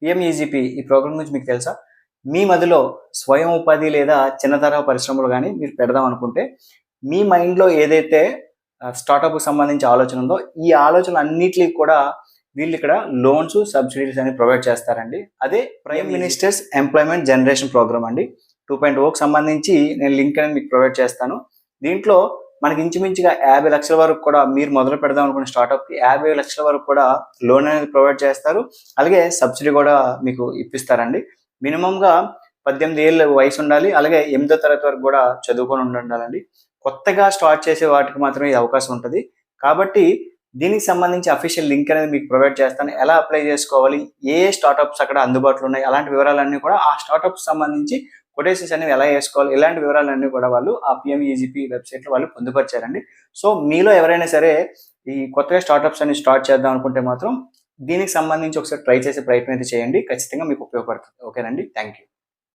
PMEGP ఈ programme గురించి మీకు తెలుసా? మీ మదిలో స్వయం ఉపాధి లేదా చిన్న తరహా పరిశ్రమలు గానీ మీరు పెడదాం అనుకుంటే, మీ మైండ్‌లో ఏదైతే స్టార్టప్‌కి సంబంధించి ఆలోచన ఉందో, ఈ ఆలోచనలన్నిట్లికి కూడా వీళ్ళిక్కడ లోన్స్, సబ్సిడీస్ అనేవి ప్రొవైడ్ చేస్తారండి. అదే prime ministers employment generation programme అండి. 2.0కి సంబంధించి నేను లింక్ అనేది మీకు ప్రొవైడ్ చేస్తాను. దీంట్లో మనకి ఇంచుమించుగా 50 లక్షల వరకు కూడా మీరు మొదలు పెడదాం అనుకున్న స్టార్టప్‌కి 50 లక్షల వరకు కూడా లోన్ అనేది ప్రొవైడ్ చేస్తారు. అలాగే సబ్సిడీ కూడా మీకు ఇప్పిస్తారండి. మినిమమ్‌గా 18 ఏళ్ల వయసు ఉండాలి. అలాగే 8దో తరగతి వరకు కూడా చదువుకొని ఉండాలండి. కొత్తగా స్టార్ట్ చేసే వాటికి మాత్రమే ఈ అవకాశం ఉంటది. కాబట్టి దీనికి సంబంధించి అఫీషియల్ లింక్ అనేది మీకు ప్రొవైడ్ చేస్తాను. ఎలా అప్లై చేసుకోవాలి? ఏ స్టార్టప్స్ అక్కడ అందుబాటులో ఉన్నాయి? అలాంటి వివరాలన్నీ కూడా ఆ స్టార్టప్‌కి సంబంధించి కొటేషన్స్ అనేవి ఎలా చేసుకోవాలి? ఇలాంటి వివరాలన్నీ కూడా వాళ్ళు ఆ పిఎంఈజీపీ వెబ్‌సైట్‌లో వాళ్ళు పొందుపరిచారండి. సో, మీలో ఎవరైనా సరే ఈ కొత్తగా స్టార్టప్స్ అని స్టార్ట్ చేద్దాం అనుకుంటే మాత్రం దీనికి సంబంధించి ఒకసారి ట్రై చేసే ప్రయత్నం అయితే చేయండి. ఖచ్చితంగా మీకు ఉపయోగపడుతుంది. ఓకేనండి. Thank you.